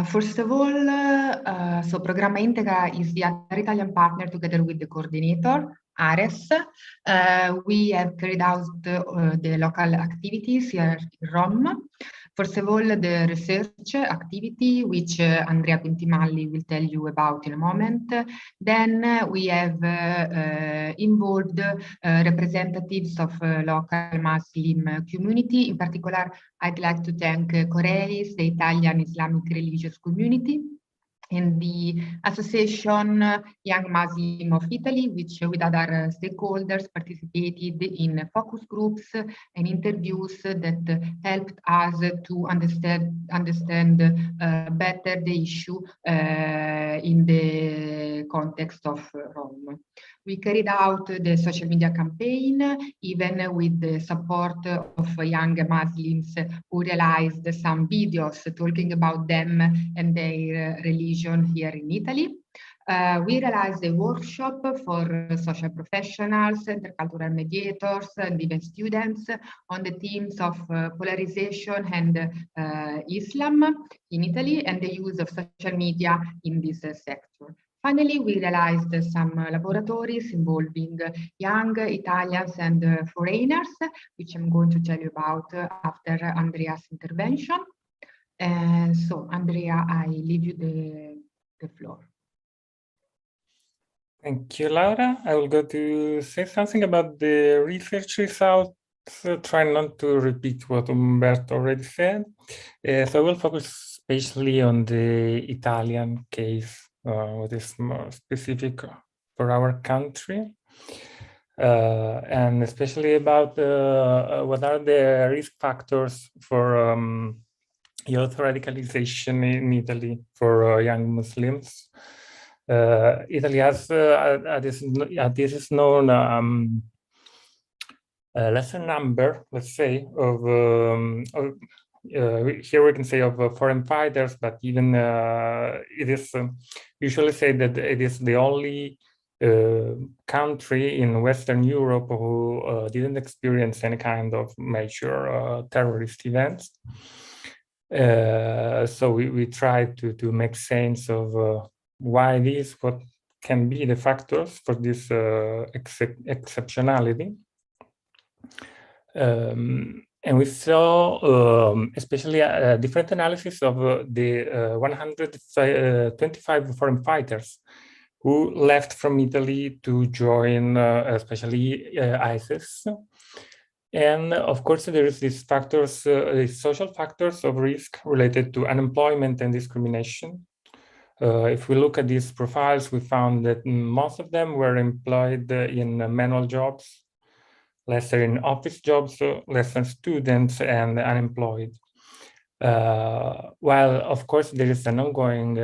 First of all, so Programma Integra is the other Italian partner together with the coordinator, Ares. We have carried out the local activities here in Rome. First of all, the research activity, which Andrea Pintimalli will tell you about in a moment. Then we have involved representatives of local Muslim community. In particular, I'd like to thank Coreis, the Italian Islamic religious community, and the Association Young Muslim of Italy, which with other stakeholders participated in focus groups and interviews that helped us to understand better the issue in the context of Rome. We carried out the social media campaign, even with the support of young Muslims who realized some videos talking about them and their religion here in Italy. We realized a workshop for social professionals, intercultural mediators, and even students on the themes of polarization and Islam in Italy and the use of social media in this sector. Finally, we realized some laboratories involving young Italians and foreigners, which I'm going to tell you about after Andrea's intervention. And so, Andrea, I leave you the floor. Thank you, Laura. I will go to say something about the research results, trying not to repeat what Umberto already said. So I will focus especially on the Italian case, what is more specific for our country, and especially about what are the risk factors for youth radicalization in Italy for young Muslims. Italy has, this is known, a lesser number, let's say, of here we can say of foreign fighters, but even it is usually said that it is the only country in Western Europe who didn't experience any kind of major terrorist events. So we try to make sense of why this, what can be the factors for this exceptionality. And we saw especially a different analysis of the 125 foreign fighters who left from Italy to join especially ISIS. And of course, there is these factors, these social factors of risk related to unemployment and discrimination. If we look at these profiles, we found that most of them were employed in manual jobs, lesser in office jobs, lesser students and unemployed. While, of course, there is an ongoing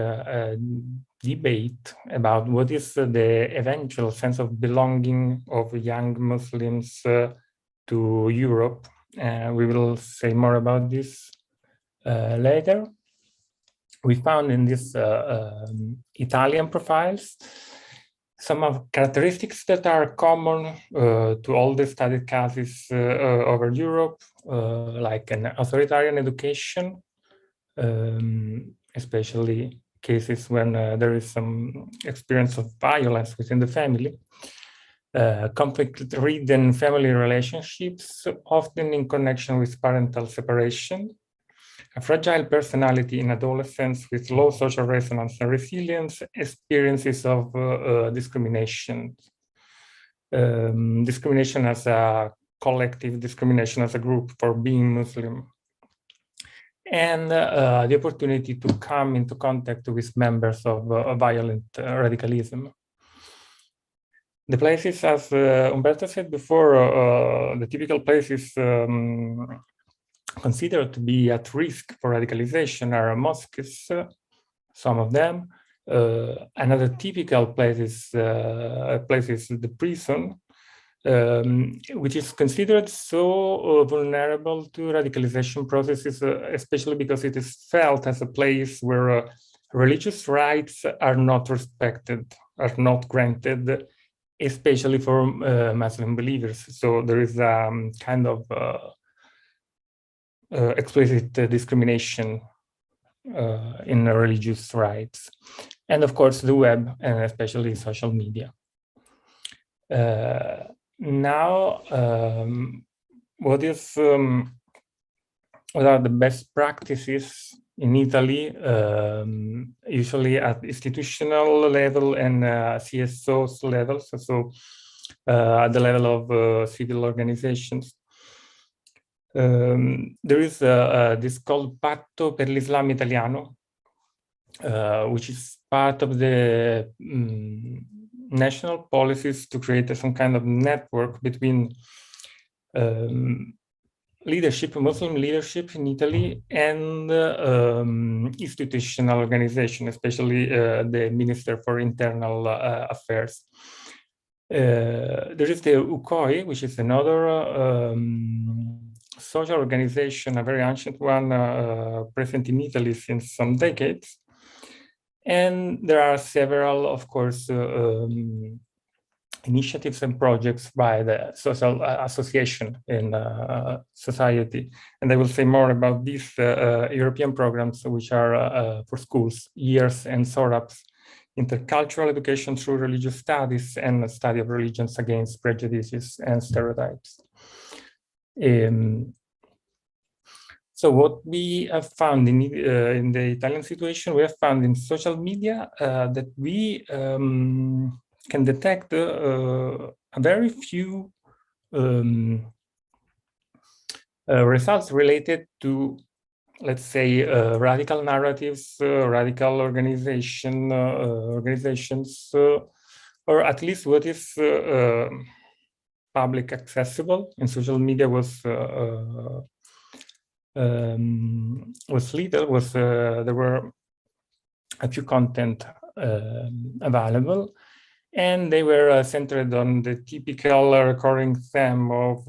debate about what is the eventual sense of belonging of young Muslims to Europe. We will say more about this later. We found in these Italian profiles some of characteristics that are common to all the studied cases over Europe, like an authoritarian education, especially cases when there is some experience of violence within the family, conflict-ridden family relationships, often in connection with parental separation, a fragile personality in adolescence with low social resonance and resilience, experiences of discrimination. Discrimination as a collective, discrimination as a group for being Muslim. And the opportunity to come into contact with members of violent radicalism. The places, as Umberto said before, the typical places considered to be at risk for radicalization are mosques, some of them. Another typical place is the prison, which is considered so vulnerable to radicalization processes, especially because it is felt as a place where religious rights are not respected, are not granted, especially for Muslim believers. So there is a kind of explicit discrimination in religious rights, and of course the web, and especially social media. Now, what are the best practices in Italy, usually at institutional level and CSOs levels, so at the level of civil organizations? There is this called Patto per l'Islam Italiano, which is part of the national policies to create some kind of network between Muslim leadership in Italy and institutional organization, especially the Minister for Internal Affairs. There is the UCOI, which is another social organization, a very ancient one, present in Italy since some decades. And there are several, of course, initiatives and projects by the social association in society. And I will say more about these European programs, which are for schools, years and SORAPs, intercultural education through religious studies and study of religions against prejudices and stereotypes. So what we have found in the Italian situation, we have found in social media that we can detect a very few results related to, let's say, radical narratives, radical organizations, or at least what is public accessible in social media was little. There were a few content available, and they were centered on the typical recurring theme of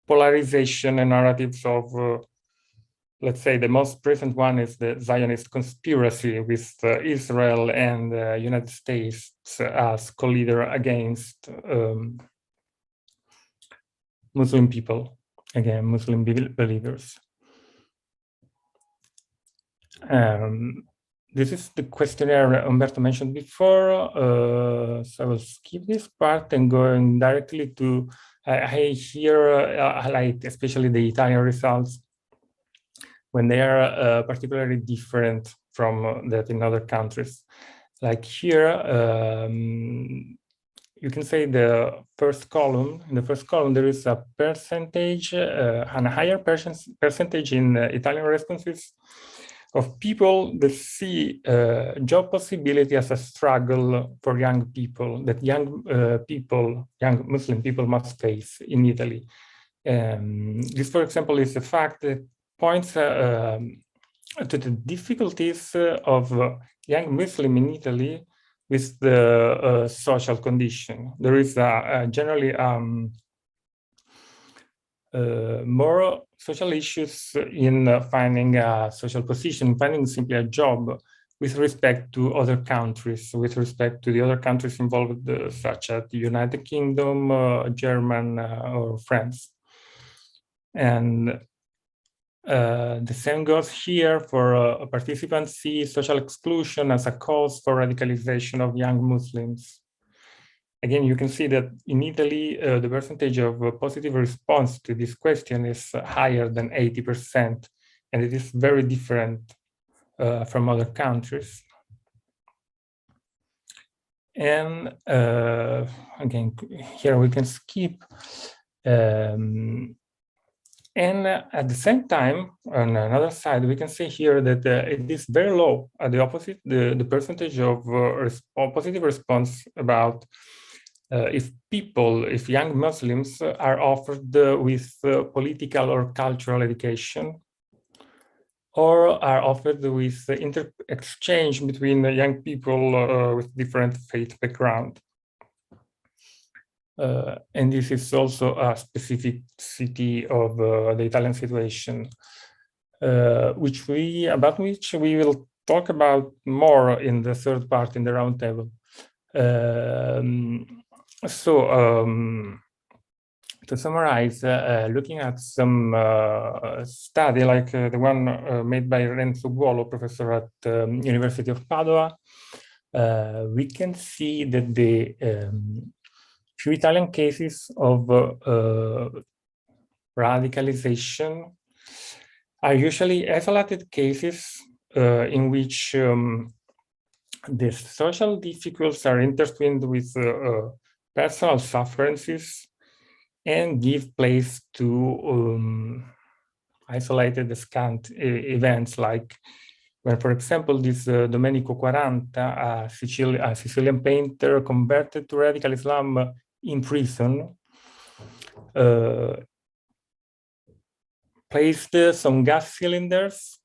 polarization and narratives of, let's say, the most present one is the Zionist conspiracy with Israel and the United States as co-leader against Muslim people, again, Muslim believers. This is the questionnaire Umberto mentioned before, so I will skip this part and going directly to, I here highlight especially the Italian results when they are particularly different from that in other countries. Like here, you can say the first column. In the first column, there is a percentage, and a higher percentage in Italian responses of people that see job possibility as a struggle for young people, that young Muslim people must face in Italy. This, for example, is a fact that points to the difficulties of young Muslim in Italy with the social condition. There is generally more social issues in finding a social position, finding simply a job with respect to other countries, with respect to the other countries involved, such as the United Kingdom, German, or France. And the same goes here for participants see social exclusion as a cause for radicalization of young Muslims. Again, you can see that in Italy, the percentage of positive response to this question is higher than 80%, and it is very different from other countries. And again, here we can skip. And at the same time, on another side, we can see here that it is very low. At the opposite, the percentage of positive response about if young Muslims are offered with political or cultural education, or are offered with exchange between young people with different faith background. And this is also a specificity of the Italian situation, about which we will talk about more in the third part in the roundtable. to summarize, looking at some study like the one made by Renzo Guolo, professor at University of Padua, we can see that the few Italian cases of radicalization are usually isolated cases in which the social difficulties are intertwined with personal sufferances and give place to isolated scant events, like when, for example, this Domenico Quaranta, a Sicilian painter, converted to radical Islam in prison, placed some gas cylinders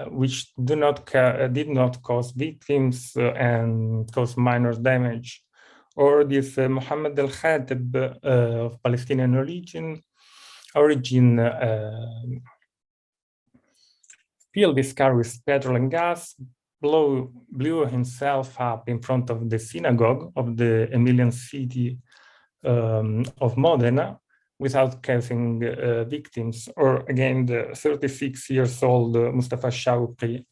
which did not cause victims and cause minor damage. Or this Mohammed al-Khatib of Palestinian origin filled his car with petrol and gas, blew himself up in front of the synagogue of the Emilian city of Modena without causing victims. Or again, the 36-year-old Mustafa Shawqi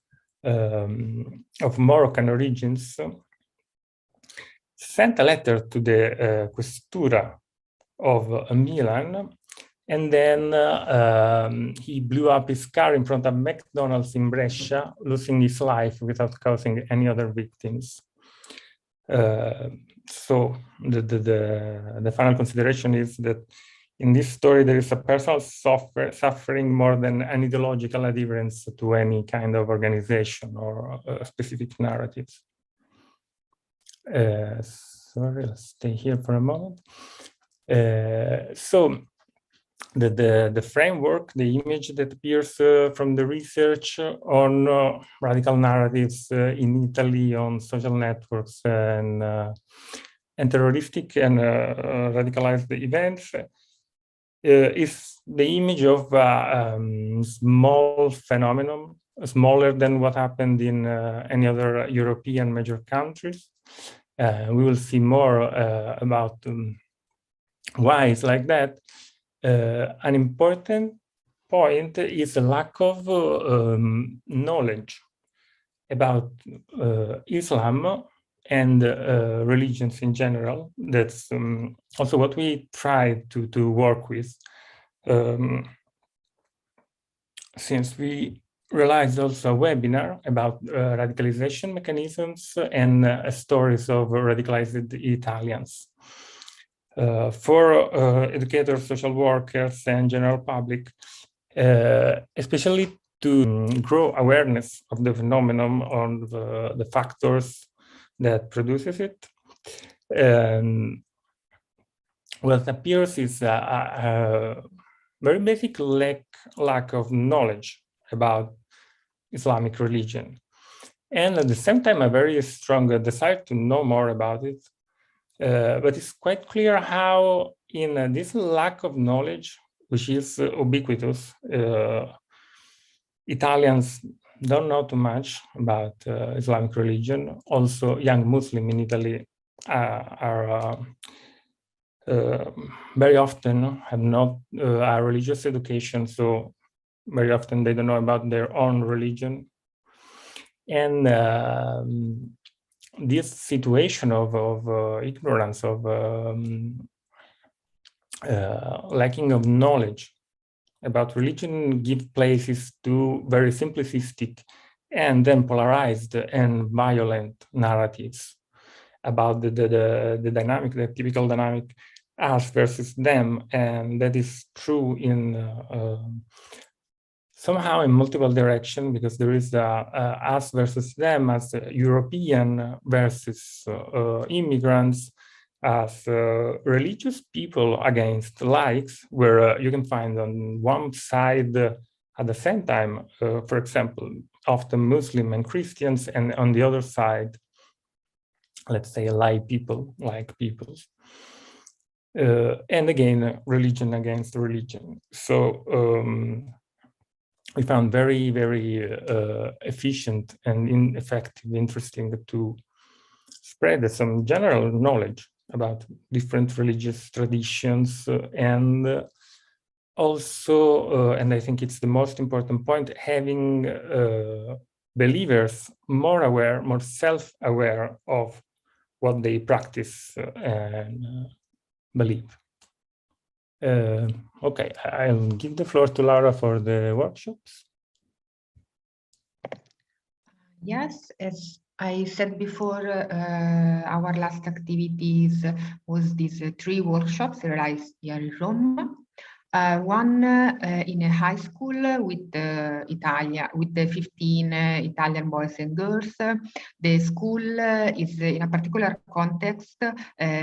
of Moroccan origins sent a letter to the Questura of Milan, and then he blew up his car in front of McDonald's in Brescia, losing his life without causing any other victims. So the final consideration is that in this story, there is a personal suffering more than an ideological adherence to any kind of organization or specific narratives. Sorry, let's stay here for a moment. So the framework, the image that appears from the research on radical narratives in Italy on social networks and terroristic and radicalized events is the image of a small phenomenon, smaller than what happened in any other European major countries. We will see more about why it's like that. An important point is the lack of knowledge about Islam and religions in general. That's also what we try to work with, since we realized also a webinar about radicalization mechanisms and stories of radicalized Italians. For educators, social workers, and general public, especially to grow awareness of the phenomenon, on the factors that produces it. What appears is a very basic lack of knowledge about Islamic religion, and at the same time a very strong desire to know more about it. But it's quite clear how in this lack of knowledge, which is ubiquitous, Italians don't know too much about Islamic religion. Also, young Muslims in Italy are very often have not a religious education, so very often they don't know about their own religion. And this situation of ignorance, of lacking of knowledge about religion, give places to very simplistic and then polarized and violent narratives about the dynamic, the typical dynamic, us versus them. And that is true in somehow in multiple directions, because there is us versus them as European versus immigrants, as religious people against laics, where you can find on one side at the same time, for example, often Muslim and Christians, and on the other side, let's say like peoples. And again, religion against religion. So we found very, very efficient and effective, interesting to spread some general knowledge about different religious traditions, and also, and I think it's the most important point, having believers more aware, more self-aware of what they practice and believe. Okay, I'll give the floor to Laura for the workshops. Yes, as I said before, our last activities was these 3 workshops realized here in Rome. One in a high school with with the 15 Italian boys and girls. The school is in a particular context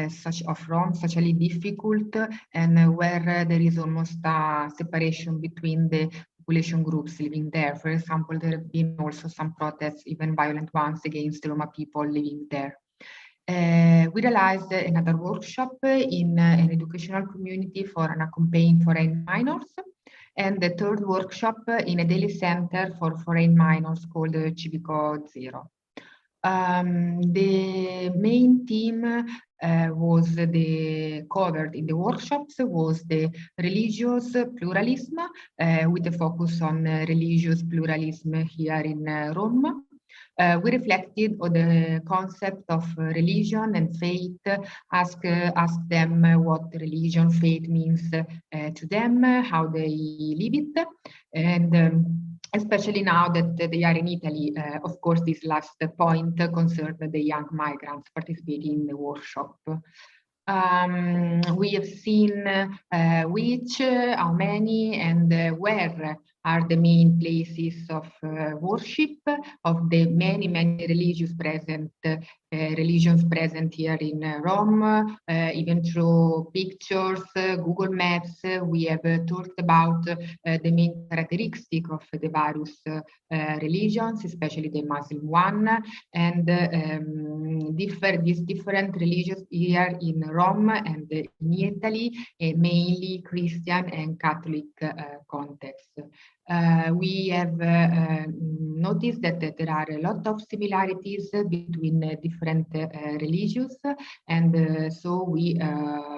such of Rome, socially difficult, and where there is almost a separation between the population groups living there. For example, there have been also some protests, even violent ones, against Roma people living there. We realized another workshop in an educational community for unaccompanied foreign minors, and the third workshop in a daily center for foreign minors called Civico Zero. The main theme was covered in the workshops was the religious pluralism, with a focus on religious pluralism here in Rome. We reflected on the concept of religion and faith, asked them what religion, faith means to them, how they live it, and especially now that they are in Italy. Of course, this last point concerned the young migrants participating in the workshop. We have seen which, how many, and where are the main places of worship of the many religions present here in Rome, even through pictures, Google Maps. We have talked about the main characteristic of the various religions, especially the Muslim one, and these different religions here in Rome and in Italy, mainly Christian and Catholic context. We have noticed that there are a lot of similarities between different religions, and so we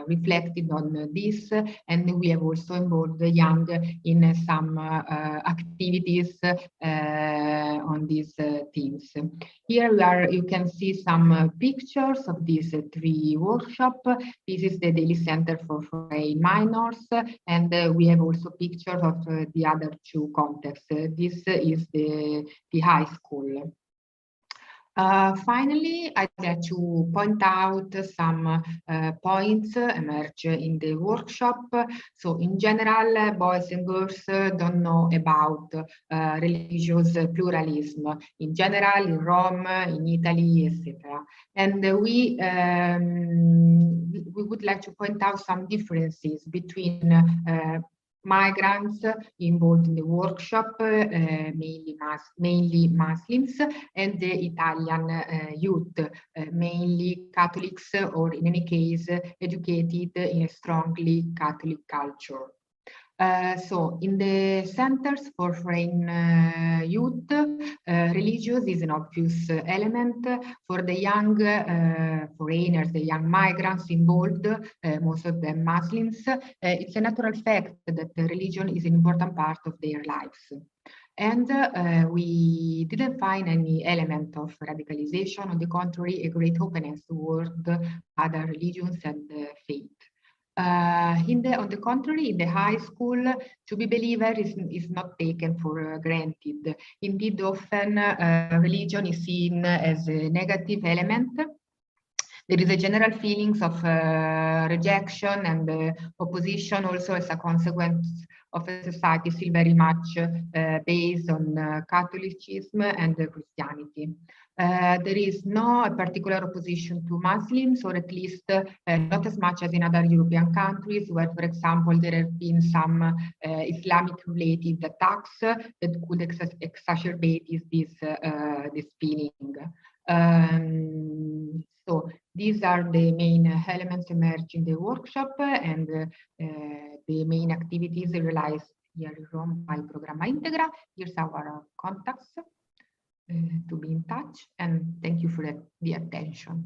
reflected on this, and we have also involved the young in some activities on these themes. Here you can see some pictures of these 3 workshops. This is the daily center for foreign minors, and we have also pictures of the other 2 contexts. This is the high school. Finally, I'd like to point out some points emerge in the workshop. So in general, boys and girls don't know about religious pluralism in general, in Rome, in Italy, etc. And we would like to point out some differences between migrants involved in the workshop, mainly Muslims, and the Italian youth, mainly Catholics, or in any case, educated in a strongly Catholic culture. So in the centers for foreign youth, religious is an obvious element. For the young foreigners, the young migrants involved, most of them Muslims, it's a natural fact that religion is an important part of their lives. And we didn't find any element of radicalization. On the contrary, a great openness toward other religions and faith. On the contrary, in the high school, to be believer is not taken for granted. Indeed, often religion is seen as a negative element. There is a general feelings of rejection and opposition, also as a consequence of a society still very much based on Catholicism and Christianity. There is no particular opposition to Muslims, or at least not as much as in other European countries, where, for example, there have been some Islamic-related attacks that could exacerbate this feeling. So these are the main elements emerging in the workshop, and the main activities realized here in Rome by Programma Integra. Here's our contacts to be in touch, and thank you for the attention.